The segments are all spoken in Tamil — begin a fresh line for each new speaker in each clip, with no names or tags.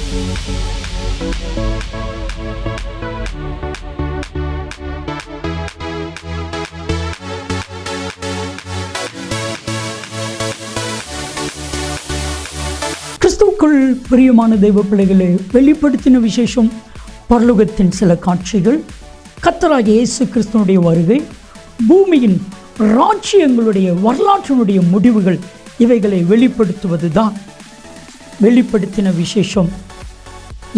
கிறிஸ்துவுக்குள் பிரியமான தெய்வ பிள்ளைகளை வெளிப்படுத்தின விசேஷம் பரலோகத்தின் சில காட்சிகள், கர்த்தராகிய இயேசு கிறிஸ்துவனுடைய வருகை, பூமியின் ராஜ்யங்களுடைய வரலாற்றினுடைய முடிவுகள், இவைகளை வெளிப்படுத்துவது தான் வெளிப்படுத்தின விசேஷம்.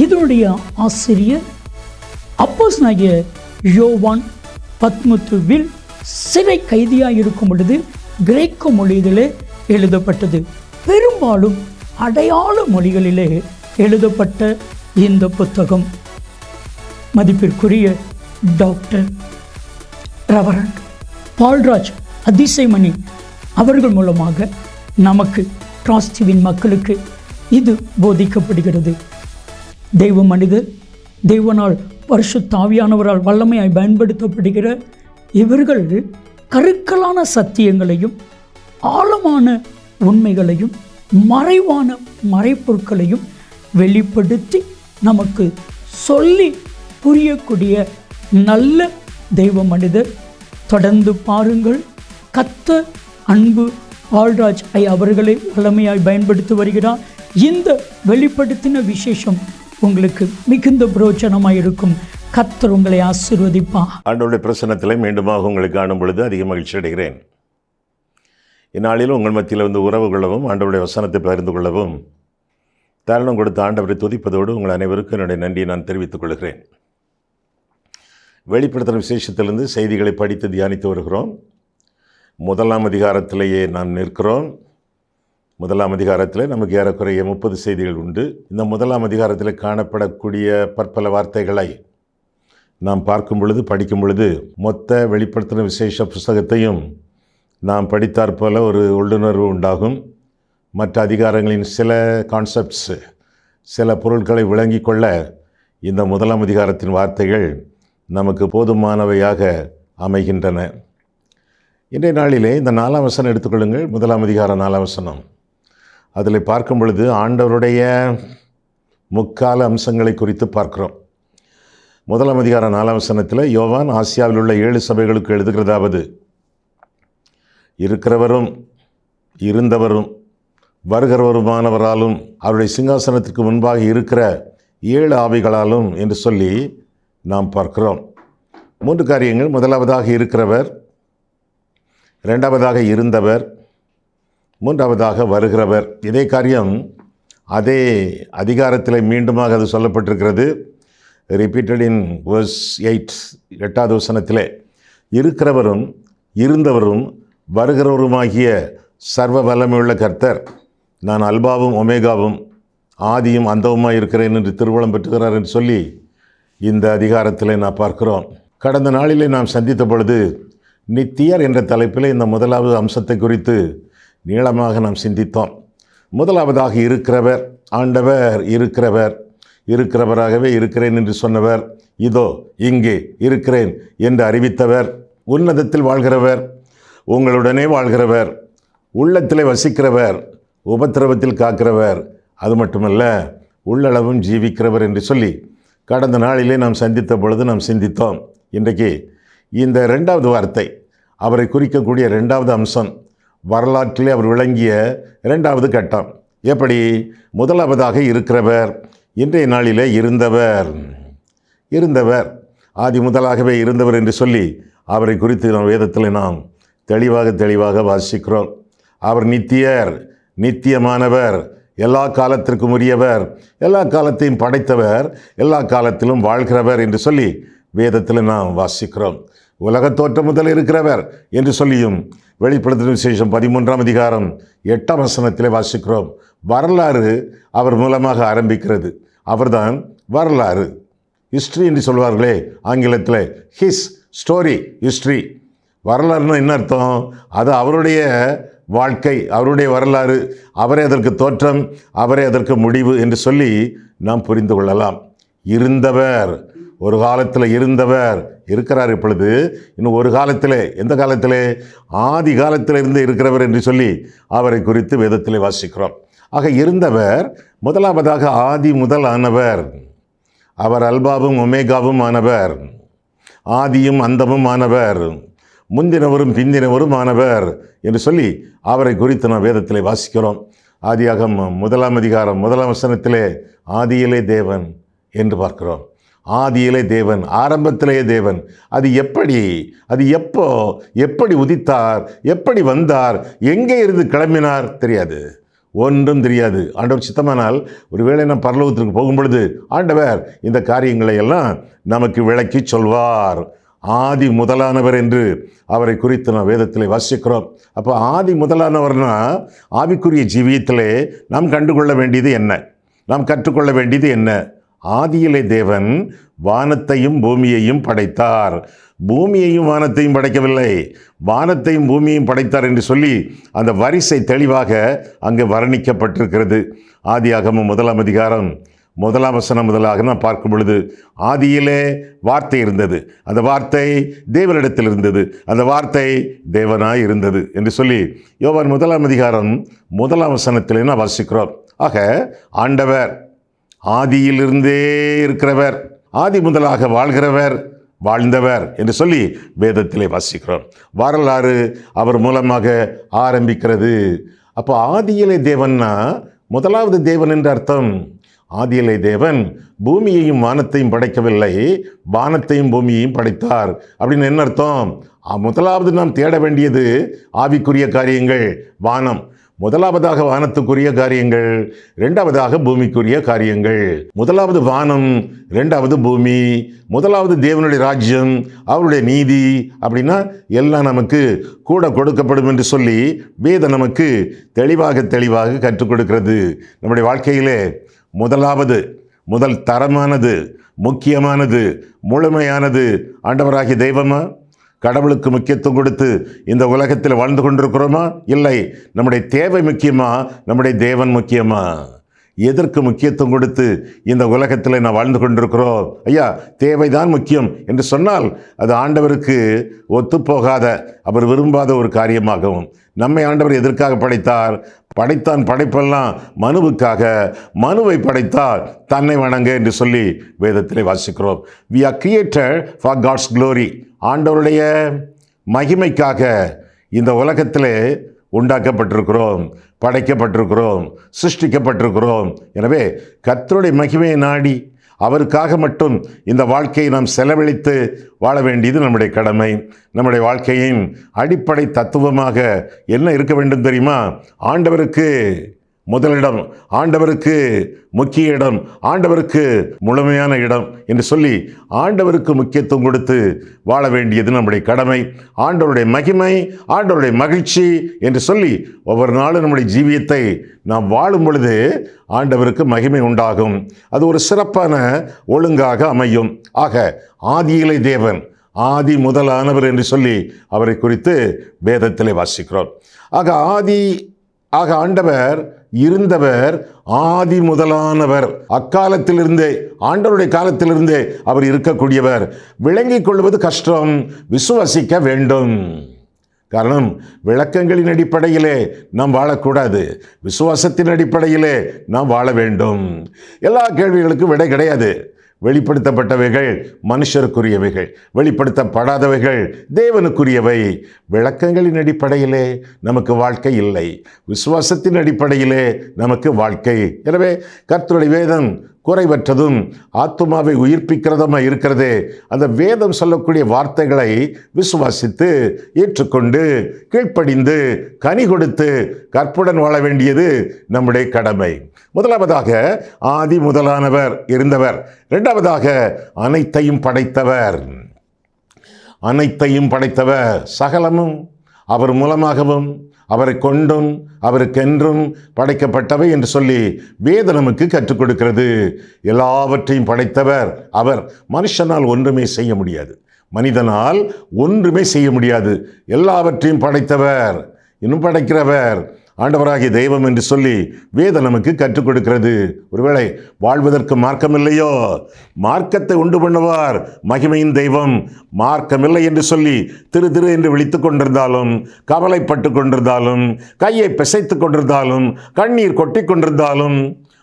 இதனுடைய ஆசிரியர் அப்போஸ்தலனாகிய யோவான் பத்மத்துவில் சிறை கைதியாக இருக்கும் பொழுது கிரேக்க மொழியிலே எழுதப்பட்டது. பெரும்பாலும் அடையாள மொழிகளிலே எழுதப்பட்ட இந்த புத்தகம் மதிப்பிற்குரிய டாக்டர் ரெவரண்ட் பால்ராஜ் அதிசயமணி அவர்கள் மூலமாக நமக்கு டிராஸ்டிவின் மக்களுக்கு இது போதிக்கப்படுகிறது. தெய்வ மனிதர், தெய்வனால் பரிசுத்த ஆவியானவரால் வல்லமையாய் பயன்படுத்தப்படுகிற இவர்கள் கருக்கலான சத்தியங்களையும் ஆழமான உண்மைகளையும் மறைவான மறைப்பொருட்களையும் வெளிப்படுத்தி நமக்கு சொல்லி புரியக்கூடிய நல்ல தெய்வ மனிதர். தொடர்ந்து பாருங்கள். கர்த்தர் அன்பு பால்ராஜ் அவர்களை வல்லமையாய் பயன்படுத்தி வருகிறார். இந்த வெளிப்படுத்தின விசேஷம் உங்களுக்கு மிகுந்த பிரயோஜனமாக இருக்கும். கர்த்தர் உங்களை ஆசீர்வதிப்பார்.
ஆண்டவருடைய பிரசன்னத்திலே மீண்டுமாக உங்களை காணும் பொழுது அதிக மகிழ்ச்சி அடைகிறேன். இந்நாளிலும் உங்கள் மத்தியில் வந்து உறவு கொள்ளவும், ஆண்டவருடைய வசனத்தை பகிர்ந்து கொள்ளவும் தருணம் கொடுத்த ஆண்டவரை துதிப்பதோடு உங்கள் அனைவருக்கும் என்னுடைய நன்றியை நான் தெரிவித்துக் கொள்கிறேன். வெளிப்படுத்தின விசேஷத்திலிருந்து செய்திகளை படித்து தியானித்து வருகிறோம். 1ஆம் அதிகாரத்திலேயே நாம் நிற்கிறோம். 1ஆம் அதிகாரத்தில் நமக்கு ஏறக்குறைய 30 செய்திகள் உண்டு. இந்த 1ஆம் அதிகாரத்தில் காணப்படக்கூடிய பற்பல வார்த்தைகளை நாம் பார்க்கும் பொழுது, படிக்கும் பொழுது மொத்த வெளிப்படுத்தின விசேஷ புஸ்தகத்தையும் நாம் படித்தாற் போல ஒரு உள்ளுணர்வு உண்டாகும். மற்ற அதிகாரங்களின் சில கான்செப்ட்ஸ், சில பொருட்களை விளங்கி கொள்ள இந்த 1ஆம் அதிகாரத்தின் வார்த்தைகள் நமக்கு போதுமானவையாக அமைகின்றன. இன்றைய நாளிலே இந்த 4ஆம் வசனம் எடுத்துக்கொள்ளுங்கள். 1ஆம் அதிகாரம் 4ஆம் வசனம். அதில் பார்க்கும் பொழுது ஆண்டவருடைய முக்கால அம்சங்களை குறித்து பார்க்கிறோம். 1ஆம் அதிகாரம் 4ஆம் வசனத்தில் யோவான் ஆசியாவில் உள்ள 7 சபைகளுக்கு எழுதுகிறதாவது, இருக்கிறவரும் இருந்தவரும் வருகிறவருமானவராலும் அவருடைய சிங்காசனத்திற்கு முன்பாக இருக்கிற 7 ஆவிகளாலும் என்று சொல்லி நாம் பார்க்கிறோம். 3 காரியங்கள். முதலாவதாக இருக்கிறவர், இரண்டாவதாக இருந்தவர், மூன்றாவதாக வருகிறவர். இதே காரியம் அதே அதிகாரத்தில் மீண்டுமாக அது சொல்லப்பட்டிருக்கிறது. ரிப்பீட்டட் இன் verse 8, 8வது வசனத்திலே, இருக்கிறவரும் இருந்தவரும் வருகிறவருமாகிய சர்வ வல்லமையுள்ள கர்த்தர், நான் அல்பாவும் ஒமேகாவும் ஆதியும் அந்தவுமாய் இருக்கிறேன் என்று திருவளம் பெற்றுகிறார் என்று சொல்லி இந்த அதிகாரத்தில் நான் பார்க்கிறோம். கடந்த நாளிலே நாம் சந்தித்த பொழுது நித்தியர் என்ற தலைப்பில் இந்த 1வது அம்சத்தை குறித்து நீளமாக நாம் சிந்தித்தோம். முதலாவதாக இருக்கிறவர், ஆண்டவர் இருக்கிறவர், இருக்கிறவராகவே இருக்கிறேன் என்று சொன்னவர், இதோ இங்கே இருக்கிறேன் என்று அறிவித்தவர், உன்னதத்தில் வாழ்கிறவர், உங்களுடனே வாழ்கிறவர், உள்ளத்திலே வசிக்கிறவர், உபத்திரவத்தில் காக்கிறவர், அது மட்டுமல்ல உள்ளளவும் ஜீவிக்கிறவர் என்று சொல்லி கடந்த நாளிலே நாம் சந்தித்த பொழுது நாம் சிந்தித்தோம். இன்றைக்கு இந்த 2வது வார்த்தை, அவரை குறிக்கக்கூடிய 2வது அம்சம், வரலாற்றிலே அவர் விளங்கிய 2வது கட்டம். எப்படி? முதலாவதாக இருக்கிறவர், இன்றைய நாளிலே இருந்தவர், ஆதி முதலாகவே இருந்தவர் என்று சொல்லி அவரை குறித்து நாம் வேதத்தில் நாம் தெளிவாக வாசிக்கிறோம். அவர் நித்தியர், நித்தியமானவர், எல்லா காலத்திற்கும் உரியவர், எல்லா காலத்தையும் படைத்தவர், எல்லா காலத்திலும் வாழ்கிறவர் என்று சொல்லி வேதத்தில் நாம் வாசிக்கிறோம். உலகத் தோற்றம் முதல் இருக்கிறவர் என்று சொல்லியும் வெளிப்படுத்தின விசேஷம் 13ஆம் அதிகாரம் 8ஆம் வசனத்திலே வாசிக்கிறோம். வரலாறு அவர் மூலமாக ஆரம்பிக்கிறது. அவர்தான் வரலாறு, ஹிஸ்ட்ரி என்று சொல்வார்களே ஆங்கிலத்தில், ஹிஸ் ஸ்டோரி, ஹிஸ்ட்ரி. வரலாறுனா என்ன அர்த்தம்? அது அவருடைய வாழ்க்கை, அவருடைய வரலாறு, அவரே அதற்கு தோற்றம், அவரே அதற்கு முடிவு என்று சொல்லி நாம் புரிந்து கொள்ளலாம். இருந்தவர், ஒரு காலத்தில் இருந்தவர், இருக்கிறார் இப்பொழுது, இன்னும் ஒரு காலத்தில், எந்த காலத்தில்? ஆதி காலத்தில் இருந்து இருக்கிறவர் என்று சொல்லி அவரை குறித்து வேதத்தில் வாசிக்கிறோம். ஆக இருந்தவர் முதலாவதாக ஆதி முதலானவர். அவர் அல்பாவும் ஒமேகாவும் ஆனவர், ஆதியும் அந்தமும் ஆனவர், முந்தினவரும் பிந்தினவரும் ஆனவர் என்று சொல்லி அவரை குறித்து நாம் வேதத்திலே வாசிக்கிறோம். ஆதியாகமம் 1 அதிகாரம் 1 வசனத்திலே ஆதியிலே தேவன் என்று பார்க்கிறோம். ஆதியிலே தேவன், ஆரம்பத்திலேயே தேவன். அது எப்படி உதித்தார், எப்படி வந்தார், எங்கே இருந்து கிளம்பினார் தெரியாது, ஒன்றும் தெரியாது. ஆண்டவர் சித்தமானால் ஒருவேளை நாம் பரலோகத்திற்கு போகும் பொழுது ஆண்டவர் இந்த காரியங்களை எல்லாம் நமக்கு விளக்கி சொல்வார். ஆதி முதலானவர் என்று அவரை குறித்து நாம் வேதத்திலே வாசிக்கிறோம். அப்போ ஆதி முதலானவர்னா ஆவிக்குரிய ஜீவியத்திலே நாம் கண்டுகொள்ள வேண்டியது என்ன, நாம் கற்றுக்கொள்ள வேண்டியது என்ன? ஆதியிலே தேவன் வானத்தையும் பூமியையும் படைத்தார். பூமியையும் வானத்தையும் படைக்கவில்லை, வானத்தையும் பூமியையும் படைத்தார் என்று சொல்லி அந்த வரிசை தெளிவாக அங்கே வர்ணிக்கப்பட்டிருக்கிறது. ஆதியாகமம் 1 அதிகாரம் 1 வசனம் முதலாக நாம் பார்க்கும் பொழுது ஆதியிலே வார்த்தை இருந்தது, அந்த வார்த்தை தேவனிடத்தில் இருந்தது, அந்த வார்த்தை தேவனாய் இருந்தது என்று சொல்லி யோவான் 1 அதிகாரம் 1 வசனத்திலே நாம் வாசிக்கிறோம். ஆக ஆண்டவர் ஆதியிலிருந்தே இருக்கிறவர், ஆதி முதலாக வாழ்கிறவர், வாழ்ந்தவர் என்று சொல்லி வேதத்திலே வாசிக்கிறோம். வரலாறு அவர் மூலமாக ஆரம்பிக்கிறது. அப்போ ஆதியிலே தேவன்னா முதலாவது தேவன் என்று அர்த்தம். ஆதியிலே தேவன் பூமியையும் வானத்தையும் படைக்கவில்லை, வானத்தையும் பூமியையும் படைத்தார். அப்படின்னு என்ன அர்த்தம்? முதலாவது நாம் தேட வேண்டியது ஆவிக்குரிய காரியங்கள், வானம். முதலாவதாக வானத்துக்குரிய காரியங்கள், இரண்டாவதாக பூமிக்குரிய காரியங்கள். முதலாவது வானம், இரண்டாவது பூமி. முதலாவது தேவனுடைய ராஜ்யம், அவருடைய நீதி. அப்படின்னா எல்லாம் நமக்கு கூட கொடுக்கப்படும் என்று சொல்லி வேதம் நமக்கு தெளிவாக கற்றுக் கொடுக்கிறது. நம்முடைய வாழ்க்கையிலே முதல் தரமானது, முக்கியமானது, முழுமையானது ஆண்டவராகிய தெய்வமா? கடவுளுக்கு முக்கியத்துவம் கொடுத்து இந்த உலகத்தில் வாழ்ந்து கொண்டிருக்கிறோமா? இல்லை. நம்முடைய தேவை முக்கியமா, நம்முடைய தேவன் முக்கியமா? எதற்கு முக்கியத்துவம் கொடுத்து இந்த உலகத்தில் நான் வாழ்ந்து கொண்டிருக்கிறோம்? ஐயா, தேவைதான் முக்கியம் என்று சொன்னால் அது ஆண்டவருக்கு ஒத்துப்போகாத, அவர் விரும்பாத ஒரு காரியமாகவும். நம்மை ஆண்டவர் எதற்காக படைத்தார்? படைப்பெல்லாம் மனுவுக்காக, மனுவை படைத்தார் தன்னை வணங்க என்று சொல்லி வேதத்திலே வாசிக்கிறோம். We are created for God's glory. ஆண்டவருடைய மகிமைக்காக இந்த உலகத்திலே உண்டாக்கப்பட்டிருக்கிறோம், படைக்கப்பட்டிருக்கிறோம், சிருஷ்டிக்கப்பட்டிருக்கிறோம். எனவே கர்த்தருடைய மகிமையை நாடி அவருக்காக மட்டும் இந்த வாழ்க்கையை நாம் செலவழித்து வாழ வேண்டியது நம்முடைய கடமை. நம்முடைய வாழ்க்கையின் அடிப்படை தத்துவமாக என்ன இருக்க வேண்டும் தெரியுமா? ஆண்டவருக்கு முதலிடம், ஆண்டவருக்கு முக்கிய இடம், ஆண்டவருக்கு முழுமையான இடம் என்று சொல்லி ஆண்டவருக்கு முக்கியத்துவம் கொடுத்து வாழ வேண்டியது நம்முடைய கடமை. ஆண்டவருடைய மகிமை, ஆண்டவருடைய மகிழ்ச்சி என்று சொல்லி ஒவ்வொரு நாளும் நம்முடைய ஜீவியத்தை நாம் வாழும் பொழுது ஆண்டவருக்கு மகிமை உண்டாகும். அது ஒரு சிறப்பான ஒழுங்காக அமையும். ஆக ஆதியிலே தேவன், ஆதி முதலானவர் என்று சொல்லி அவரை குறித்து வேதத்திலே வாசிக்கிறோம். ஆக ஆண்டவர் இருந்தவர், ஆதி முதலானவர். அக்காலத்திலிருந்தே, ஆண்டவருடைய காலத்திலிருந்தே அவர் இருக்கக்கூடியவர். விளங்கிக் கொள்வது கஷ்டம், விசுவாசிக்க வேண்டும். காரணம், விளக்கங்களின் அடிப்படையிலே நாம் வாழக்கூடாது, விசுவாசத்தின் அடிப்படையிலே நாம் வாழ வேண்டும். எல்லா கேள்விகளுக்கும் விடை கிடையாது. வெளிப்படுத்தப்பட்டவைகள் மனுஷருக்குரியவைகள், வெளிப்படுத்தப்படாதவைகள் தேவனுக்குரியவை. விளக்கங்களின் அடிப்படையிலே நமக்கு வாழ்க்கை இல்லை, விசுவாசத்தின் அடிப்படையிலே நமக்கு வாழ்க்கை. எனவே கர்த்தருடைய வேதம் குறைவற்றதும் ஆத்துமாவை உயிர்ப்பிக்கிறதுமாக இருக்கிறதே. அந்த வேதம் சொல்லக்கூடிய வார்த்தைகளை விசுவாசித்து ஏற்றுக்கொண்டு கீழ்ப்படிந்து கனி கொடுத்து கற்புடன் வாழ வேண்டியது நம்முடைய கடமை. முதலாவதாக ஆதி முதலானவர் இருந்தவர். இரண்டாவதாக அனைத்தையும் படைத்தவர். சகலமும் அவர் மூலமாகவும் அவரை கொண்டும் அவருக்கென்றும் படைக்கப்பட்டவை என்று சொல்லி வேதம் நமக்கு கற்றுக் கொடுக்கிறது. எல்லாவற்றையும் படைத்தவர் அவர். மனுஷனால் ஒன்றுமே செய்ய முடியாது, மனிதனால் ஒன்றுமே செய்ய முடியாது. எல்லாவற்றையும் படைத்தவர், இன்னும் படைக்கிறவர். ஆண்டவராகிய தெய்வம் என்று சொல்லி வேதம் நமக்கு கற்றுக் கொடுக்கிறது. ஒருவேளை வாழ்வதற்கு மார்க்கம் இல்லையோ, மார்க்கத்தை உண்டு பண்ணுவார் மகிமையின் தெய்வம். மார்க்கமில்லை என்று சொல்லி திரு திரு என்று விழித்துக் கொண்டிருந்தாலும், கவலைப்பட்டு கொண்டிருந்தாலும், கையை பிசைத்து கொண்டிருந்தாலும், கண்ணீர் கொட்டி கொண்டிருந்தாலும்,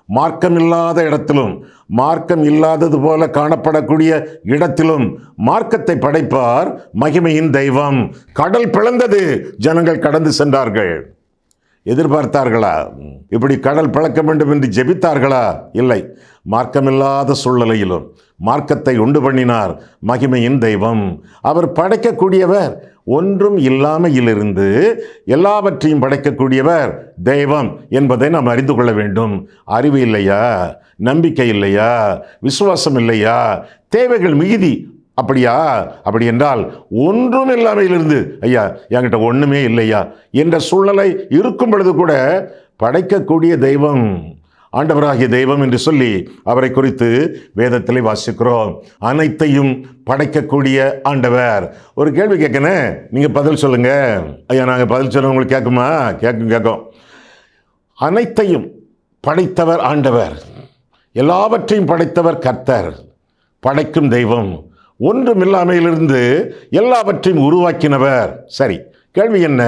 மார்க்கம் இல்லாத இடத்திலும், மார்க்கம் இல்லாதது போல காணப்படக்கூடிய இடத்திலும் மார்க்கத்தை படைப்பார் மகிமையின் தெய்வம். கடல் பிளந்தது, ஜனங்கள் கடந்து சென்றார்கள். எதிர்பார்த்தார்களா? இப்படி கடல் பிளக்க வேண்டும் என்று ஜெபித்தார்களா? இல்லை. மார்க்கமில்லாத சூழ்நிலையிலும் மார்க்கத்தை உண்டு பண்ணினார் மகிமையின் தெய்வம். அவர் படைக்கக்கூடியவர். ஒன்றும் இல்லாமையிலிருந்து எல்லாவற்றையும் படைக்கக்கூடியவர் தெய்வம் என்பதை நாம் அறிந்து கொள்ள வேண்டும். அறிவு இல்லையா? நம்பிக்கை இல்லையா? விசுவாசம் இல்லையா? தேவைகள் மிகுதி. அப்படியா? அப்படி என்றால் ஒன்றும் இல்லாமையிலிருந்து, ஐயா என்கிட்ட ஒன்றுமே இல்லையா என்ற சூழ்நிலை இருக்கும் பொழுது கூட படைக்கக்கூடிய தெய்வம் ஆண்டவராகிய தெய்வம் என்று சொல்லி அவரை குறித்து வேதத்திலே வாசிக்கிறோம். அனைத்தையும் படைக்கக்கூடிய ஆண்டவர். ஒரு கேள்வி கேட்கணும், நீங்கள் பதில் சொல்லுங்க. ஐயா நாங்கள் பதில் சொல்ல உங்களுக்கு கேட்குமா? கேட்கும். அனைத்தையும் படைத்தவர் ஆண்டவர். எல்லாவற்றையும் படைத்தவர் கர்த்தர். படைக்கும் தெய்வம். ஒன்றுமில்லாமையிலிருந்து எல்லாவற்றையும் உருவாக்கினவர். சரி, கேள்வி என்ன?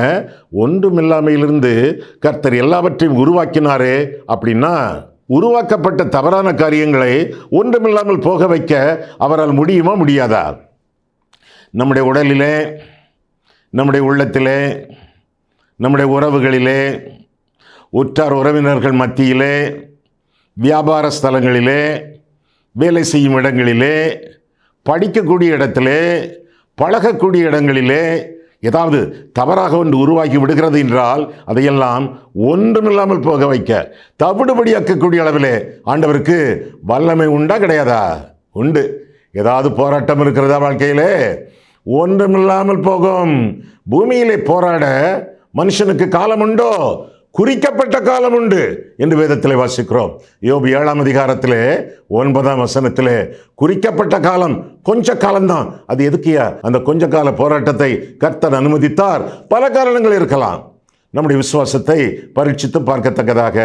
ஒன்றுமில்லாமையிலிருந்து கர்த்தர் எல்லாவற்றையும் உருவாக்கினாரே அப்படின்னா, உருவாக்கப்பட்ட தவறான காரியங்களை ஒன்றுமில்லாமல் போக வைக்க அவரால் முடியுமா? முடியாதா? நம்முடைய உடலிலே, நம்முடைய உள்ளத்திலே, நம்முடைய உறவுகளிலே, உற்றார் உறவினர்கள் மத்தியிலே, வியாபார ஸ்தலங்களிலே, வேலை செய்யும் இடங்களிலே, படிக்கக்கூடிய இடத்திலே, பழகக்கூடிய இடங்களிலே ஏதாவது தவறாக ஒன்று உருவாக்கி விடுகிறது என்றால் அதையெல்லாம் ஒன்றுமில்லாமல் போக வைக்க, தவிடுபடியாக்கக்கூடிய அளவிலே ஆண்டவருக்கு வல்லமை உண்டா? கிடையாதா? உண்டு. ஏதாவது போராட்டம் இருக்கிறதா வாழ்க்கையிலே? ஒன்றுமில்லாமல் போகும். பூமியிலே போராட மனுஷனுக்கு காலம் உண்டோ? குறிக்கப்பட்ட காலம் உண்டு என்று வேதத்திலே வாசிக்கிறோம். யோபு 7ஆம் அதிகாரத்திலே 9ஆம் வசனத்திலே குறிக்கப்பட்ட காலம் கொஞ்ச காலம்தான். அது எதுக்கியா? அந்த கொஞ்ச கால போராட்டத்தை கர்த்தர் அனுமதித்தார். பல காரணங்கள் இருக்கலாம். நம்முடைய விசுவாசத்தை பரீட்சித்து பார்க்கத்தக்கதாக,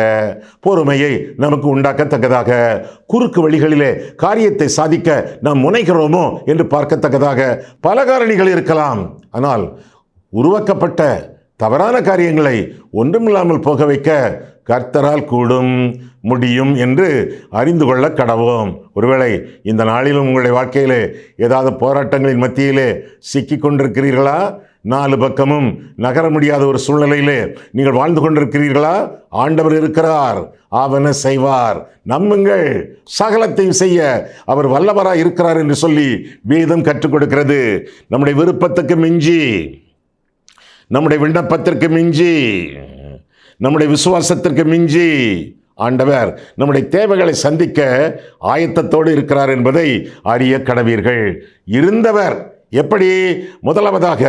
பொறுமையை நமக்கு உண்டாக்கத்தக்கதாக, குறுக்கு வழிகளிலே காரியத்தை சாதிக்க நாம் முனைகிறோமோ என்று பார்க்கத்தக்கதாக பல காரணிகள் இருக்கலாம். ஆனால் உருவாக்கப்பட்ட தவறான காரியங்களை ஒன்றுமில்லாமல் போக வைக்க கர்த்தரால் கூடும், முடியும் என்று அறிந்து கொள்ள கடவோம். ஒருவேளை இந்த நாளிலும் உங்களுடைய வாழ்க்கையிலே ஏதாவது போராட்டங்களின் மத்தியிலே சிக்கி கொண்டிருக்கிறீர்களா? 4 பக்கமும் நகர முடியாத ஒரு சூழ்நிலையிலே நீங்கள் வாழ்ந்து கொண்டிருக்கிறீர்களா? ஆண்டவர் இருக்கிறார், ஆவன செய்வார். நம்புங்கள், சகலத்தையும் செய்ய அவர் வல்லவராய் இருக்கிறார் என்று சொல்லி வேதம் கற்றுக் கொடுக்கிறது. நம்முடைய விருப்பத்துக்கு மிஞ்சி, நம்முடைய விண்ணப்பத்திற்கு மிஞ்சி, நம்முடைய விசுவாசத்திற்கு மிஞ்சி ஆண்டவர் நம்முடைய தேவைகளை சந்திக்க ஆயத்தத்தோடு இருக்கிறார் என்பதை அறிய கடவீர்கள். இருந்தவர் எப்படி? முதலாவதாக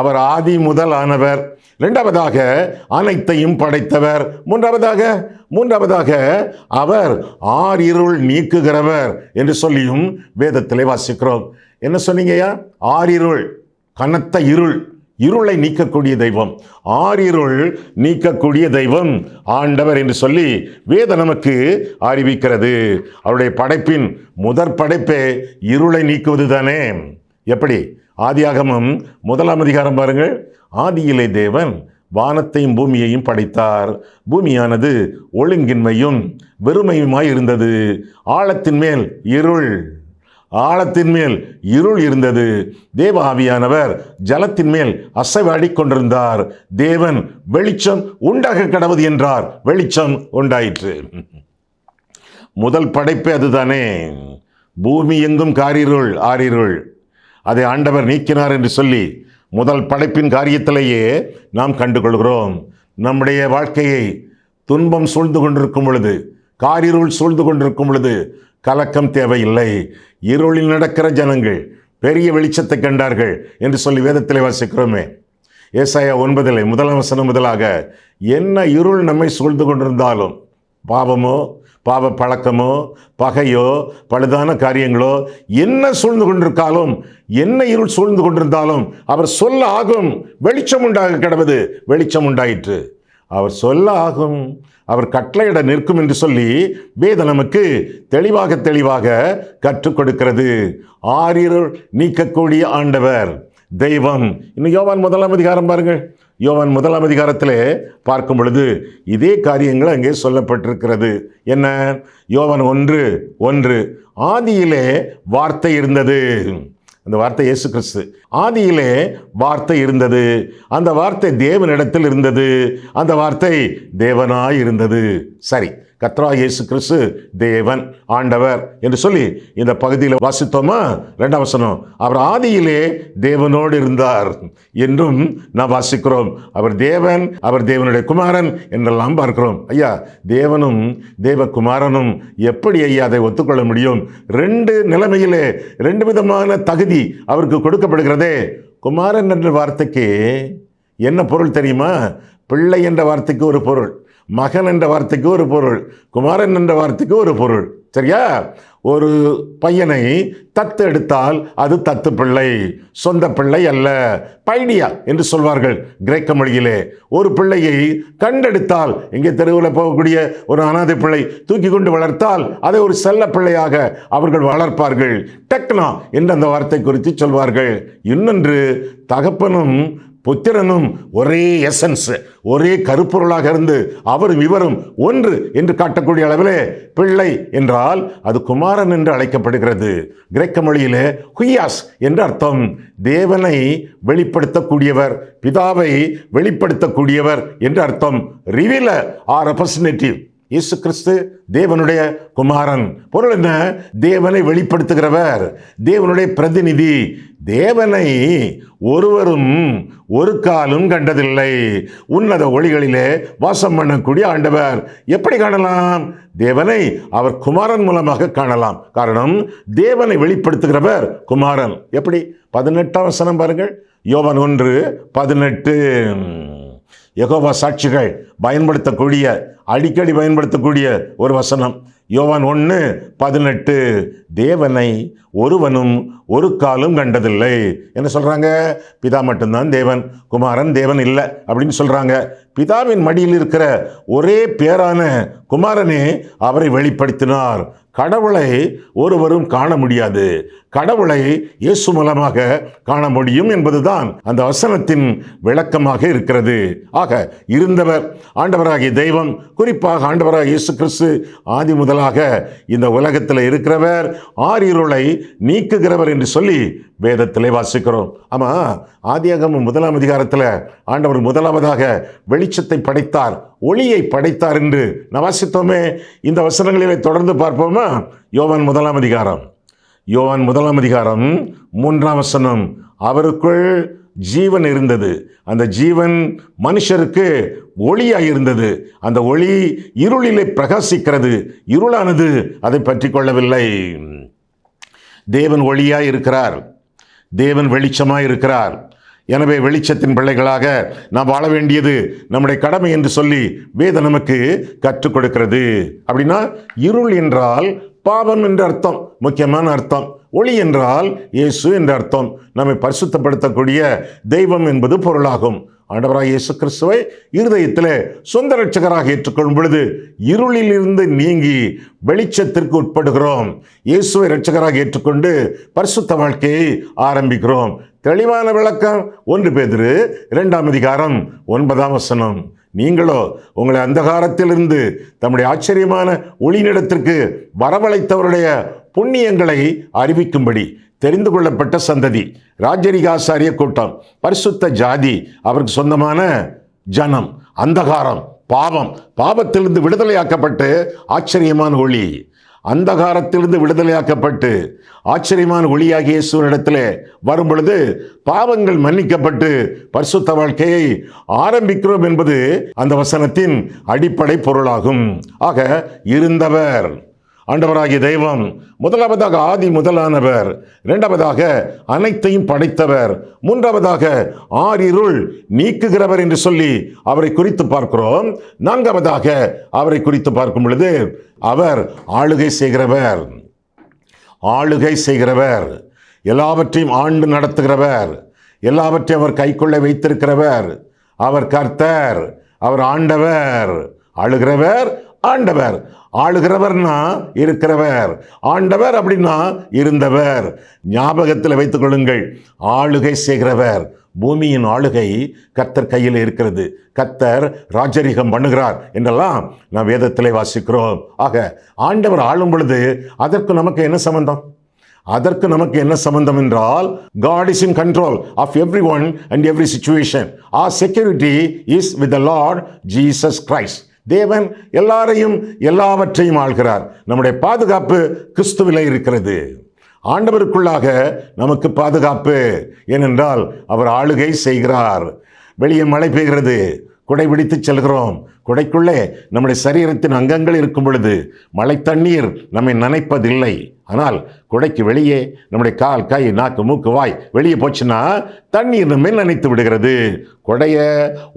அவர் ஆதி முதல் ஆனவர். இரண்டாவதாக அனைத்தையும் படைத்தவர். மூன்றாவதாக அவர் ஆரிருள் நீக்குகிறவர் என்று சொல்லியும் வேதத்திலே வாசிக்கிறோம். என்ன சொன்னீங்கய்யா? ஆரிருள், கனத்த இருள், இருளை நீக்கக்கூடிய தெய்வம், ஆரிருள் நீக்கக்கூடிய தெய்வம் ஆண்டவர் என்று சொல்லி வேதம் நமக்கு அறிவிக்கிறது. அவருடைய படைப்பின் முதற் படைப்பே இருளை நீக்குவது தானே. எப்படி? ஆதியாகமம் 1ஆம் அதிகாரம் பாருங்கள். ஆதியிலே தேவன் வானத்தையும் பூமியையும் படைத்தார். பூமியானது ஒழுங்கின்மையும் வெறுமையுமாய் இருந்தது. ஆழத்தின் மேல் இருள் இருந்தது. தேவ ஆவியானவர் ஜலத்தின் மேல் அசைவாடிக் கொண்டிருந்தார். தேவன் வெளிச்சம் உண்டாக கடவுது என்றார். வெளிச்சம் உண்டாயிற்று. முதல் படைப்பே அதுதானே. பூமி எங்கும் ஆரிருள், அதை ஆண்டவர் நீக்கினார் என்று சொல்லி முதல் படைப்பின் காரியத்திலேயே நாம் கண்டுகொள்கிறோம். நம்முடைய வாழ்க்கையை துன்பம் சூழ்ந்து கொண்டிருக்கும் பொழுது, காரிருள் சூழ்ந்து கொண்டிருக்கும் பொழுது கலக்கம் தேவையில்லை. இருளில் நடக்கிற ஜனங்கள் பெரிய வெளிச்சத்தை கண்டார்கள் என்று சொல்லி வேதத்திலே வாசிக்கிறோமே. ஏசாயா 9 1ஆம் வசனம் முதலாக, என்ன இருள் நம்மை சூழ்ந்து கொண்டிருந்தாலும், பாவமோ, பாவ பழக்கமோ, பகையோ, பழுதான காரியங்களோ என்ன சூழ்ந்து கொண்டிருக்காலும், என்ன இருள் சூழ்ந்து கொண்டிருந்தாலும் அவர் சொல்ல ஆகும், வெளிச்சம் உண்டாக கடவுது. வெளிச்சம் உண்டாயிற்று. அவர் சொல்ல ஆகும், அவர் கட்டளையிட நிற்கும் என்று சொல்லி வேதம் நமக்கு தெளிவாக கற்றுக் கொடுக்கிறது. ஆரிருள் நீக்கக்கூடிய ஆண்டவர் தெய்வம். இன்னும் யோவான் 1 அதிகாரம் பாருங்கள். யோவான் 1 அதிகாரத்திலே பார்க்கும் பொழுது இதே காரியங்கள் அங்கே சொல்லப்பட்டிருக்கிறது. என்ன? யோவான் 1:1 ஆதியிலே வார்த்தை இருந்தது. அந்த வார்த்தை இயேசு கிறிஸ்து. ஆதியிலே வார்த்தை இருந்தது, அந்த வார்த்தை தேவனிடத்தில் இருந்தது, அந்த வார்த்தை தேவனாய் இருந்தது. சரி, கர்த்தராகிய இயேசு கிறிஸ்து தேவன், ஆண்டவர் என்று சொல்லி இந்த பகுதியில் வாசித்தோமா? 2ஆம் வசனம், அவர் ஆதியிலே தேவனோடு இருந்தார் என்றும் நாம் வாசிக்கிறோம். அவர் தேவன், அவர் தேவனுடைய குமாரன் என்றெல்லாம் பார்க்கிறோம். ஐயா, தேவனும் தேவகுமாரனும் எப்படி ஐயா அதை ஒத்துக்கொள்ள முடியும்? 2 நிலைமையிலே 2 விதமான தகுதி அவருக்கு கொடுக்கப்படுகிறதே. குமாரன் என்ற வார்த்தைக்கு என்ன பொருள் தெரியுமா? பிள்ளை என்ற வார்த்தைக்கு ஒரு பொருள், மகன் என்ற வார்த்தைக்கு ஒரு பொருள், குமாரன் என்ற வார்த்தைக்கு ஒரு பொருள். சரியா? ஒரு பையனை தத்து எடுத்தால் அது தத்து பிள்ளை, சொந்த பிள்ளை அல்ல, பைடியா என்று சொல்வார்கள் கிரேக்க மொழியிலே. ஒரு பிள்ளையை கண்டெடுத்தால், இங்கே தெருவில் போகக்கூடிய ஒரு அனாதை பிள்ளை தூக்கி கொண்டு வளர்த்தால் அதை ஒரு செல்ல பிள்ளையாக அவர்கள் வளர்ப்பார்கள். டெக்னா என்று அந்த வார்த்தை குறித்து சொல்வார்கள். இன்னொன்று, தகப்பனும் புத்திரனும் ஒரே எசன்ஸ், ஒரே கருப்பொருளாக இருந்து அவரும் இவரும் ஒன்று என்று காட்டக்கூடிய அளவிலே பிள்ளை என்றால் அது குமாரன் என்று அழைக்கப்படுகிறது. கிரேக்க மொழியிலே ஹுயாஸ் என்று அர்த்தம். தேவனை வெளிப்படுத்தக்கூடியவர், பிதாவை வெளிப்படுத்தக்கூடியவர் என்று அர்த்தம். Revealer or representative. இயேசு கிறிஸ்து தேவனுடைய குமாரன். பொருள் என்ன? தேவனை வெளிப்படுத்துகிறவர், தேவனுடைய பிரதிநிதி. தேவனை ஒருவரும் ஒரு காலும் கண்டதில்லை. உன்னத ஒளிகளிலே வாசம் பண்ணக்கூடிய ஆண்டவர். எப்படி காணலாம்? தேவனை அவர் குமாரன் மூலமாக காணலாம். காரணம், தேவனை வெளிப்படுத்துகிறவர் குமாரன். எப்படி? 18ஆம் வசனம் பாருங்கள். யோவான் 1:18. யெகோவா சாட்சிகள் பயன்படுத்தக்கூடிய, அடிக்கடி பயன்படுத்தக்கூடிய ஒரு வசனம். யோவான் 1:18. தேவனை ஒருவனும் ஒரு காலும் கண்டதில்லை. என்ன சொல்றாங்க? பிதா மட்டும்தான் தேவன், குமாரன் தேவன் இல்லை அப்படின்னு சொல்றாங்க. பிதாவின் மடியில் இருக்கிற ஒரே பேரான குமாரனே அவரை வெளிப்படுத்தினார். கடவுளை ஒருவரும் காண முடியாது, கடவுளை இயேசு மூலமாக காண முடியும் என்பதுதான் அந்த வசனத்தின் விளக்கமாக இருக்கிறது. ஆக இருந்தவர் ஆண்டவராகிய தெய்வம், குறிப்பாக ஆண்டவராகிய இயேசு கிறிஸ்து ஆதி முதலாக இந்த உலகத்தில் இருக்கிறவர், ஆரிருளை நீக்குகிறவர் என்று சொல்லி வேதத்திலே வாசிக்கிறோம். ஆமா, ஆதியாகமம் 1ஆம் அதிகாரத்தில் ஆண்டவர் முதலாவதாக வெளிச்சத்தை படைத்தார், ஒளியை படைத்தார் என்று நான் வாசித்தோமே. இந்த வசனங்களிலே தொடர்ந்து பார்ப்போமா? யோவான் 1ஆம் அதிகாரம், யோவான் 1ஆம் அதிகாரம் 3ஆம் வசனம். அவருக்குள் ஜீவன் இருந்தது, அந்த ஜீவன் மனுஷருக்கு ஒளியாய் இருந்தது, அந்த ஒளி இருளிலே பிரகாசிக்கிறது, இருளானது அதை பற்றி கொள்ளவில்லை. தேவன் ஒளியாய் இருக்கிறார், தேவன் வெளிச்சமாய் இருக்கிறார். எனவே வெளிச்சத்தின் பிள்ளைகளாக நாம் வாழ வேண்டியது நம்முடைய கடமை என்று சொல்லி வேதம் நமக்கு கற்றுக் கொடுக்கிறது. அப்படின்னா இருள் என்றால் பாவம் என்று அர்த்தம், முக்கியமான அர்த்தம். ஒளி என்றால் இயேசு என்று அர்த்தம். நம்மை பரிசுத்தப்படுத்தக்கூடிய தெய்வம் என்பது பொருளாகும். ஆண்டவராக இயேசு கிறிஸ்துவை இருதயத்திலே சொந்த இரட்சகராக ஏற்றுக்கொள்ளும் பொழுது இருளில் இருந்து நீங்கி வெளிச்சத்திற்கு உட்படுகிறோம். இயேசுவை இரட்சகராக ஏற்றுக்கொண்டு பரிசுத்த வாழ்க்கையை ஆரம்பிக்கிறோம். தெளிவான விளக்கம் 1 பேதுரு 2ஆம் அதிகாரம் 9ஆம் வசனம். நீங்களோ உங்களை அந்தகாரத்திலிருந்து தம்முடைய ஆச்சரியமான ஒளியினிடத்திற்கு வரவழைத்தவருடைய புண்ணியங்களை அறிவிக்கும்படி தெரிந்து கொள்ளப்பட்ட சந்ததி, ராஜரிக ஆசாரிய கூட்டம், பரிசுத்த ஜாதி, அவருக்கு சொந்தமான ஜனம், அந்தகாரம், பாவம், பாவத்திலிருந்து விடுதலையாக்கப்பட்டு ஆச்சரியமான ஒளி, அந்தகாரத்திலிருந்து விடுதலையாக்கப்பட்டு ஆச்சரியமான ஒளியாகிய இயேசுவினிடத்திலே வரும் பொழுது பாவங்கள் மன்னிக்கப்பட்டு பரிசுத்த வாழ்க்கையை ஆரம்பிக்கிறோம் என்பது அந்த வசனத்தின் அடிப்படை பொருளாகும். ஆக இருந்தவர் ஆண்டவராகிய தெய்வம், முதலாவதாக ஆதி முதலானவர், இரண்டாவதாக அனைத்தையும் படைத்தவர், மூன்றாவதாக ஆரிருள் நீக்குகிறவர் என்று சொல்லி அவரை குறித்து பார்க்கிறோம். நான்காவதாக அவரை குறித்து பார்க்கும் பொழுது அவர் ஆளுகை செய்கிறவர், ஆளுகை செய்கிறவர், எல்லாவற்றையும் ஆண்டு நடத்துகிறவர், எல்லாவற்றையும் அவர் கைக்குள்ளே வைத்திருக்கிறவர், அவர் கர்த்தர், அவர் ஆண்டவர். ஆளுகிறவர், ஆண்டவர். ஆளுகிறவர்னா இருக்கிறவர், ஆண்டவர் அப்படின்னா இருந்தவர். ஞாபகத்தில் வைத்துக் கொள்ளுங்கள், ஆளுகை செய்கிறவர். பூமியின் ஆளுகை கர்த்தர் கையில் இருக்கிறது. கர்த்தர் ராஜரிகம் பண்ணுகிறார் என்றெல்லாம் நாம் வேதத்திலே வாசிக்கிறோம். ஆக ஆண்டவர் ஆளும் பொழுது அதற்கு நமக்கு என்ன சம்பந்தம்? அதற்கு நமக்கு என்ன சம்பந்தம் என்றால், God is in control of everyone and every situation. Our security is with the Lord Jesus Christ. தேவன் எல்லாரையும் எல்லாவற்றையும் ஆள்கிறார். நம்முடைய பாதுகாப்பு கிறிஸ்துவிலே இருக்கிறது. ஆண்டவருக்குள்ளாக நமக்கு பாதுகாப்பு. ஏனென்றால் அவர் ஆளுகை செய்கிறார். வெளியே மழை பெய்கிறது, குடை பிடித்து செல்கிறோம். குடைக்குள்ளே நம்முடைய சரீரத்தின் அங்கங்கள் இருக்கும் பொழுது மழை தண்ணீர் நம்மை நனைப்பதில்லை. ஆனால் குடைக்கு வெளியே நம்முடைய கால், கை, நாக்கு, மூக்கு, வாய் வெளியே போச்சுன்னா தண்ணீர் நம்மை நனைத்து விடுகிறது. குடையை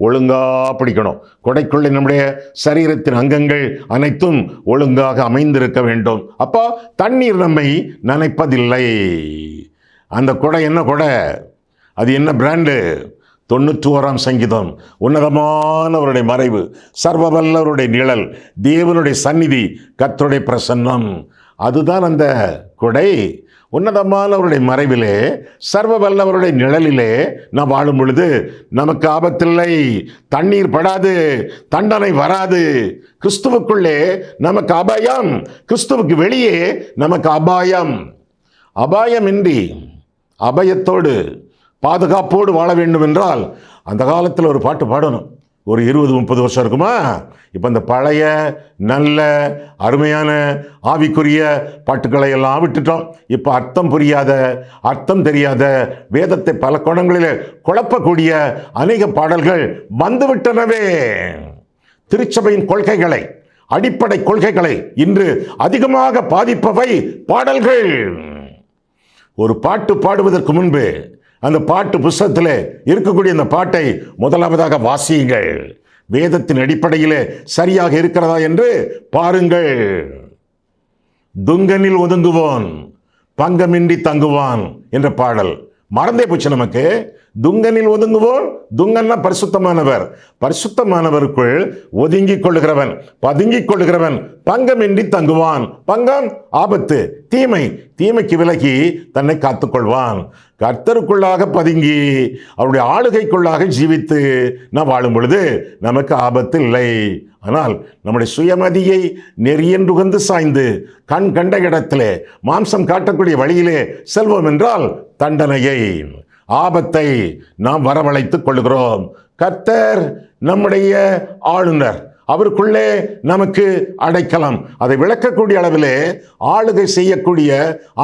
ஒழுங்கா பிடிக்கணும். குடைக்குள்ளே நம்முடைய சரீரத்தின் அங்கங்கள் அனைத்தும் ஒழுங்காக அமைந்திருக்க வேண்டும். அப்போ தண்ணீர் நம்மை நனைப்பதில்லை. அந்த குடை என்ன குடை? அது என்ன பிராண்டு? 91ஆம் சங்கீதம். உன்னதமானவருடைய மறைவு, சர்வவல்லவருடைய நிழல், தேவனுடைய சந்நிதி, கர்த்தருடைய பிரசன்னம். அதுதான் அந்த கொடை. உன்னதமானவருடைய மறைவிலே, சர்வவல்லவருடைய நிழலிலே நாம் வாழும் பொழுது நமக்கு ஆபத்தில்லை. தண்ணீர் படாது, தண்டனை வராது. கிறிஸ்துவுக்குள்ளே நமக்கு அபாயம், கிறிஸ்துவுக்கு வெளியே நமக்கு அபாயம். அபாயமின்றி அபயத்தோடு பாதுகாப்போடு வாழ வேண்டும் என்றால் அந்த காலத்தில் ஒரு பாட்டு பாடணும். ஒரு 20-30 வருஷம் இருக்குமா? இப்போ இந்த பழைய நல்ல அருமையான ஆவிக்குரிய பாட்டுக்களை எல்லாம் விட்டுட்டோம். இப்போ அர்த்தம் புரியாத, அர்த்தம் தெரியாத, வேதத்தை பல கோணங்களில் குழப்பக்கூடிய அநேக பாடல்கள் வந்துவிட்டனவே. திருச்சபையின் கொள்கைகளை, அடிப்படை கொள்கைகளை இன்று அதிகமாக பாதிப்பவை பாடல்கள். ஒரு பாட்டு பாடுவதற்கு முன்பு அந்த பாட்டு புஸ்தகத்தில் இருக்கக்கூடிய அந்த பாட்டை முதலாவதாக வாசியுங்கள். வேதத்தின் அடிப்படையில் சரியாக இருக்கிறதா என்று பாருங்கள். துங்கனில் ஒதுங்குவான், பங்கமின்றி தங்குவான் என்ற பாடல் மறந்தே போச்சு நமக்கு. துங்கனில் ஒதுங்குவோன், துங்கன்னா பரிசுத்தமானவர். பரிசுத்தமானவருக்குள் ஒதுங்கிக் கொள்ளுகிறவன், பதுங்கிக் கொள்ளுகிறவன் பங்கமின்றி தங்குவான். பங்கம் ஆபத்து, தீமை. தீமைக்கு விலகி தன்னை காத்துக்கொள்வான். கர்த்தருக்குள்ளாக பதுங்கி அவருடைய ஆளுகைக்குள்ளாக ஜீவித்து நாம் வாழும் பொழுது நமக்கு ஆபத்து இல்லை. ஆனால் நம்முடைய சுயமதியை நெறியென்றுகந்து சாய்ந்து கண் கண்ட இடத்திலே மாம்சம் காட்டக்கூடிய வழியிலே செல்வோம் என்றால் தண்டனையை, ஆபத்தை நாம் வரவழைத்துக் கொள்கிறோம். கர்த்தர் நம்முடைய ஆளுநர், அவருக்குள்ளே நமக்கு அடைக்கலம். அதை விளக்கக்கூடிய அளவிலே ஆளுகை செய்யக்கூடிய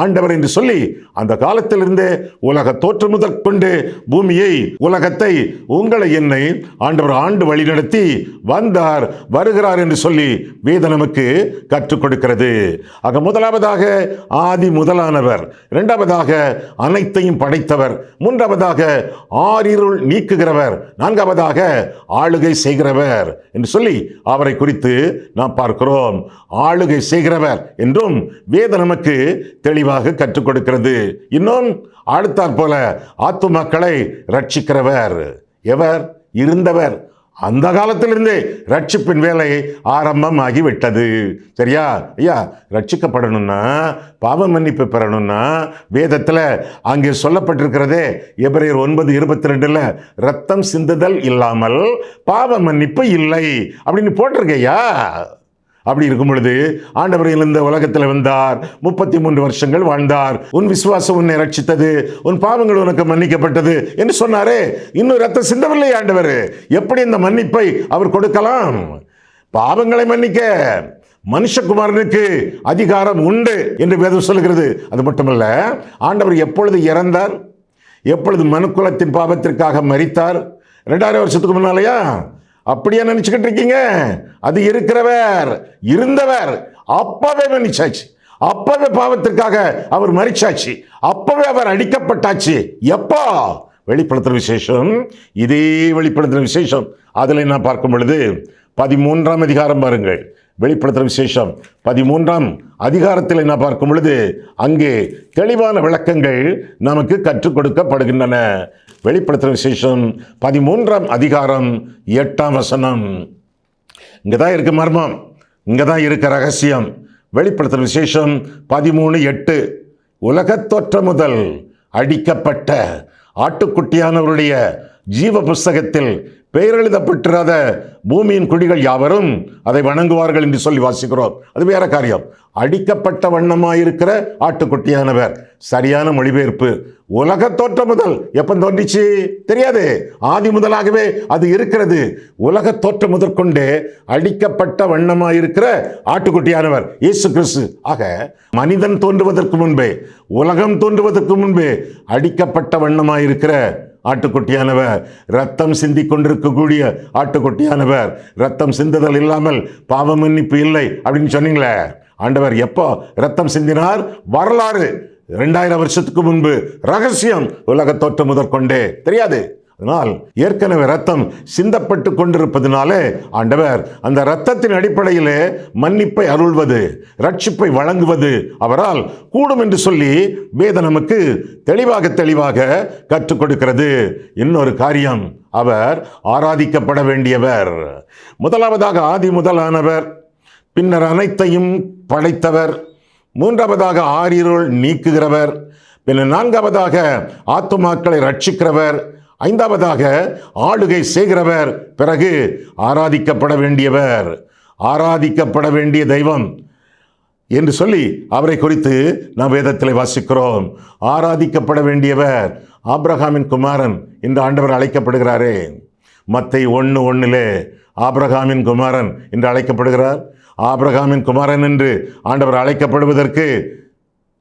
ஆண்டவர் என்று சொல்லி அந்த காலத்திலிருந்து உலக தோற்று முதற் கொண்டு பூமியை, உலகத்தை, உங்களை, என்னை ஆண்டவர் ஆண்டு வழி நடத்தி வந்தார், வருகிறார் என்று சொல்லி வேதம் நமக்கு கற்றுக் கொடுக்கிறது. ஆக முதலாவதாக ஆதி முதலானவர், இரண்டாவதாக அனைத்தையும் படைத்தவர், மூன்றாவதாக ஆரிருள் நீக்குகிறவர், நான்காவதாக ஆளுகை செய்கிறவர் என்று சொல்லி அவரை குறித்து நாம் பார்க்கிறோம். ஆளுகை செய்கிறவர் என்றும் வேதம் நமக்கு தெளிவாக கற்றுக் கொடுக்கிறது. இன்னும் அடுத்தாற் போல ஆத்துமாக்களை ரட்சிக்கிறவர். எவர்? இருந்தவர். அந்த காலத்திலிருந்தே ரட்சிப்பின் வேலை ஆரம்பமாகிவிட்டது. சரியா? ஐயா, ரட்சிக்கப்படணும்னா, பாவ மன்னிப்பு பெறணும்னா வேதத்தில் அங்கே சொல்லப்பட்டிருக்கிறதே, எபிரேயர் 9:22 ரத்தம் சிந்துதல் இல்லாமல் பாவ மன்னிப்பு இல்லை அப்படின்னு போட்டிருக்கையா. அப்படி இருக்கும் பொழுது ஆண்டவர் இந்த உலகத்தில் வந்தார், 33 வருஷங்கள் வாழ்ந்தார், உன் விசுவாசம் உன்னை ரட்சித்தது, உன் பாவங்கள் உனக்கு மன்னிக்கப்பட்டது என்று சொன்னாரே. இன்னும் ரத்தம் சிந்தவில்லை ஆண்டவர். எப்படி இந்த மன்னிப்பை அவர் கொடுக்கலாம்? பாவங்களை மன்னிக்க மனுஷகுமாரனுக்கு அதிகாரம் உண்டு என்று வேதம் சொல்லுகிறது. அது மட்டுமல்ல, ஆண்டவர் எப்பொழுது இறந்தார், எப்பொழுது மனுக்குலத்தின் பாவத்திற்காக மரித்தார்? 2000 வருஷத்துக்கு முன்னாலயா? அப்படியே நினைச்சுக்கிட்டு இருக்கீங்க? அது இருக்கிறவர், இருந்தவர். அப்பவே மன்னிச்சாச்சு, அப்பவே பாவத்திற்காக அவர் மரிச்சாச்சு, அப்பவே அவர் அடிக்கப்பட்டாச்சு. எப்போ? வெளிப்படுத்துற விசேஷம், இதே வெளிப்படுத்துற விசேஷம் அதில் நான் பார்க்கும் பொழுது 13ஆம் அதிகாரம் பாருங்கள். வெளிப்படுத்துற விசேஷம் 13ஆம் அதிகாரத்தில் நான் பார்க்கும் பொழுது அங்கே தெளிவான விளக்கங்கள் நமக்கு கற்றுக் கொடுக்கப்படுகின்றன. வெளிப்படுத்தின விசேஷம் 13ஆம் அதிகாரம் 8ஆம் வசனம். இங்கே தான் இருக்கு மர்மம், இங்கே தான் இருக்க ரகசியம். வெளிப்படுத்தின விசேஷம் 13:8. உலகத் தோற்றம் முதல் அடிக்கப்பட்ட ஆட்டுக்குட்டியானவருடைய ஜீவ புஸ்தகத்தில் பெயரெழுதப்பட்டிராத பூமியின் குடிகள் யாவரும் அதை வணங்குவார்கள் என்று சொல்லி வாசிக்கிறோம். அது வேற காரியம். அடிக்கப்பட்ட வண்ணமாயிருக்கிற ஆட்டுக்குட்டியானவர், சரியான மொழிபெயர்ப்பு. உலக தோற்றம் முதல். எப்ப தோன்றிச்சு தெரியாது, ஆதி முதலாகவே அது இருக்கிறது. உலக தோற்றம் முதற்கொண்டே அடிக்கப்பட்ட வண்ணமாயிருக்கிற ஆட்டுக்குட்டியானவர் இயேசு கிறிஸ்து. ஆக மனிதன் தோன்றுவதற்கு முன்பே, உலகம் தோன்றுவதற்கு முன்பே அடிக்கப்பட்ட வண்ணமாயிருக்கிற ஆட்டுக்குட்டியானவர், ரத்தம் சிந்திக் கொண்டிருக்கக்கூடிய ஆட்டுக்குட்டியானவர். ரத்தம் சிந்துதல் இல்லாமல் பாவ மன்னிப்பு இல்லை அப்படின்னு சொன்னீங்களே, ஆண்டவர் எப்போ ரத்தம் சிந்தினார்? வரலாறு 2000 வருஷத்துக்கு முன்பு, ரகசியம். உலக தோற்றம் முதற்கொண்டே தெரியாது. அதனால் ஏற்கனவே ரத்தம் சிந்தப்பட்டு கொண்டிருப்பதனாலே ஆண்டவர் அந்த ரத்தத்தின் அடிப்படையிலே மன்னிப்பை அருள்வது, ரட்சிப்பை வழங்குவது அவரால் கூடும் என்று சொல்லி வேதம் நமக்கு தெளிவாக கற்றுக் கொடுக்கிறது. இன்னொரு காரியம், அவர் ஆராதிக்கப்பட வேண்டியவர். முதலாவதாக ஆதி முதலானவர், பின்னர் அனைத்தையும் படைத்தவர், மூன்றாவதாக ஆரிருள் நீக்குகிறவர், பின்னர் நான்காவதாக ஆத்துமாக்களை ரட்சிக்கிறவர், ஐந்தாவதாக ஆளுகை செய்கிறவர், பிறகு ஆராதிக்கப்பட வேண்டியவர், ஆராதிக்கப்பட வேண்டிய தெய்வம் என்று சொல்லி அவரை குறித்து நாம் வேதத்தில் வாசிக்கிறோம். ஆராதிக்கப்பட வேண்டியவர் ஆபிரகாமின் குமாரன் என்று ஆண்டவர் அழைக்கப்படுகிறாரே. மத்தேயு 1:1 ஆபிரகாமின் குமாரன் என்று அழைக்கப்படுகிறார். ஆபிரகாமின் குமாரன் என்று ஆண்டவர் அழைக்கப்படுவதற்கு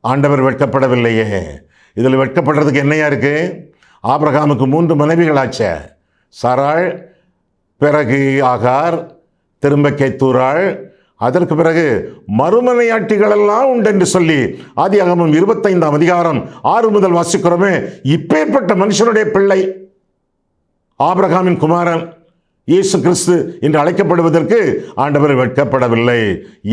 ஆண்டவர் வெட்கப்படவில்லையே. இதில் வெட்கப்படுறதுக்கு என்னையா இருக்கு? ஆபிரகாமுக்கு 3 மனைவிகளாச்ச. சாராள், பிறகு ஆகார், திரும்ப கேத்தூராள், அதற்கு பிறகு மறுமனையாட்டிகளெல்லாம் உண்டு என்று சொல்லி ஆதியாகமம் 25ஆம் அதிகாரம் 6 முதல் வாசிக்கிறோமே. இப்பேற்பட்ட மனுஷனுடைய பிள்ளை ஆபிரகாமின் குமாரன் இயேசு கிறிஸ்து என்று அழைக்கப்படுவதற்கு ஆண்டவர் வெட்கப்படவில்லை.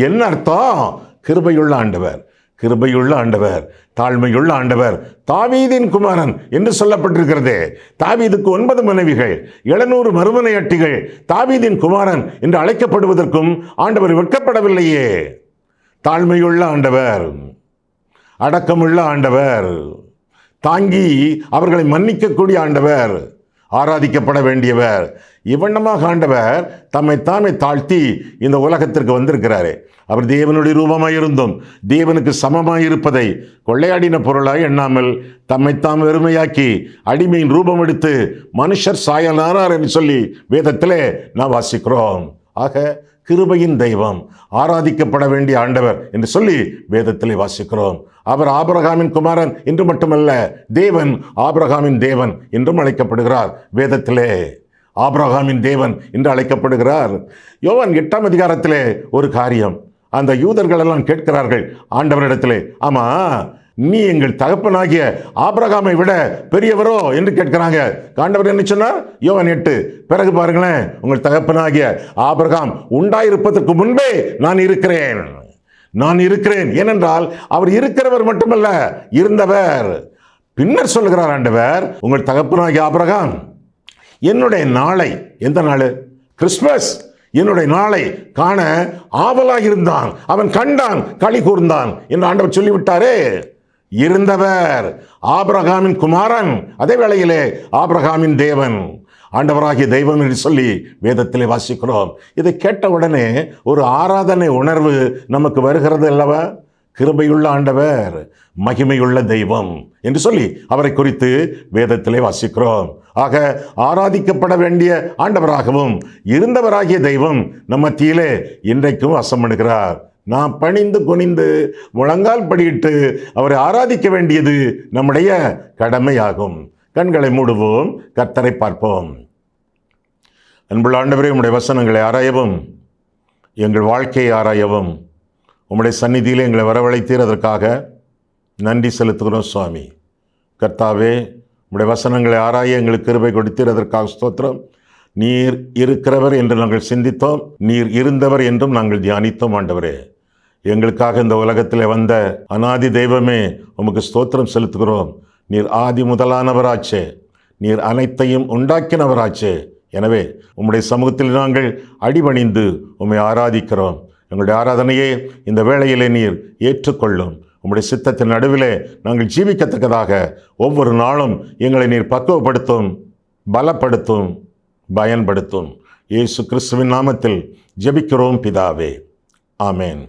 என்ன அர்த்தம்? கிருபையுள்ள ஆண்டவர், கிருபையுள்ள ஆண்டவர், தாழ்மையுள்ள ஆண்டவர், தாவீதின் குமாரன் என்று சொல்லப்பட்டிருக்கிறதே. தாவீதுக்கு 9 மனைவிகள், 700 மறுமனையாட்டிகள். தாவீதின் குமாரன் என்று அழைக்கப்படுவதற்கும் ஆண்டவர் வெட்கப்படவில்லையே. தாழ்மையுள்ள ஆண்டவர், அடக்கமுள்ள ஆண்டவர், தாங்கி அவர்களை மன்னிக்கக்கூடிய ஆண்டவர், ஆராதிக்கப்பட வேண்டியவர். இவ்வண்ணமாக ஆண்டவர் தம்மை தாமே தாழ்த்தி இந்த உலகத்திற்கு வந்திருக்கிறாரே. அவர் தேவனுடைய ரூபமாயிருந்தும் தேவனுக்கு சமமாயிருப்பதை கொள்ளையாடின பொருளாய் எண்ணாமல் தம்மைத்தாம் வெறுமையாக்கி அடிமையின் ரூபம் எடுத்து மனுஷர் சாயலானார் என்று சொல்லி வேதத்திலே நாம் வாசிக்கிறோம். ஆக கிருபையின் தெய்வம், ஆராதிக்கப்பட வேண்டிய ஆண்டவர் என்று சொல்லி வேதத்திலே வாசிக்கிறோம். அவர் ஆபிரகாமின் குமாரன் என்று மட்டுமல்ல, தேவன், ஆபிரகாமின் தேவன் என்றும் அழைக்கப்படுகிறார். வேதத்திலே ஆபிரகாமின் தேவன் என்று அழைக்கப்படுகிறார். யோவான் 8ஆம் அதிகாரத்திலே ஒரு காரியம், அந்த யூதர்கள் எல்லாம் கேட்கிறார்கள் ஆண்டவரிடத்திலே, ஆமா நீ எங்கள் தகப்பனாகிய ஆபிரகாமை விட பெரியவரோ என்று கேட்கிறாங்க. ஆண்டவர் என்ன சொன்னார்? யோவான் 8 பிறகு பாருங்களேன், உங்கள் தகப்பனாகிய ஆபிரகாம் உண்டாயிருப்பதற்கு முன்பே நான் இருக்கிறேன், நான் இருக்கிறேன். ஏனென்றால் அவர் இருக்கிறவர் மட்டுமல்ல, இருந்தவர். பின்னர் சொல்லுகிறார் ஆண்டவர், உங்கள் தகப்பனாகிய ஆபிரகாம் என்னுடைய நாளை, எந்த நாள்? கிறிஸ்துமஸ், என்னுடைய நாளை காண ஆவலாக இருந்தான், அவன் கண்டான், களி கூர்ந்தான் என்று ஆண்டவர் சொல்லிவிட்டாரே. இருந்தவர், ஆபிரகாமின் குமாரன், அதே வேளையிலே ஆபிரகாமின் தேவன், ஆண்டவராகிய தெய்வம் என்று சொல்லி வேதத்திலே வாசிக்கிறோம். இதை கேட்ட உடனே ஒரு ஆராதனை உணர்வு நமக்கு வருகிறது அல்லவா? கிருபையுள்ள ஆண்டவர், மகிமையுள்ள தெய்வம் என்று சொல்லி அவரை குறித்து வேதத்திலே வாசிக்கிறோம். ஆக ஆராதிக்கப்பட வேண்டிய ஆண்டவராகவும் இருந்தவராகிய தெய்வம் நம் மத்தியிலே இன்றைக்கும் வாசம் பண்ணுகிறார். நாம் பணிந்து குனிந்து முழங்கால் படியிட்டு அவரை ஆராதிக்க வேண்டியது நம்முடைய கடமையாகும். கண்களை மூடுவோம், கர்த்தரை பார்ப்போம். அன்புள்ள ஆண்டவரே, உம்முடைய வசனங்களை ஆராயவும், எங்கள் வாழ்க்கையை ஆராயவும் உம்முடைய சந்நிதியிலே எங்களை வரவழைத்தீர். அதற்காக நன்றி செலுத்துகிறோம் சுவாமி. கர்த்தாவே, உம்முடைய வசனங்களை ஆராய எங்களுக்கு கிருபை கொடுத்தீர். அதற்காக ஸ்தோத்திரம். நீர் இருக்கிறவர் என்று நாங்கள் சிந்தித்தோம், நீர் இருந்தவர் என்றும் நாங்கள் தியானித்தோம். ஆண்டவரே, எங்களுக்காக இந்த உலகத்தில் வந்த அநாதி தெய்வமே, உமக்கு ஸ்தோத்திரம் செலுத்துகிறோம். நீர் ஆதி முதலானவராச்சே, நீர் அனைத்தையும் உண்டாக்கினவராச்சே. எனவே உம்முடைய சமூகத்தில் நாங்கள் அடிபணிந்து உம்மை ஆராதிக்கிறோம். எங்களுடைய ஆராதனையே இந்த வேளையிலே நீர் ஏற்றுக்கொள்ளும். உம்முடைய சித்தத்தின் நடுவிலே நாங்கள் ஜீவிக்கத்தக்கதாக ஒவ்வொரு நாளும் எங்களை நீர் பக்குவப்படுத்தும், பலப்படுத்தும், பயன்படுத்தும். இயேசு கிறிஸ்துவின் நாமத்தில் ஜெபிக்கிறோம் பிதாவே. ஆமென்.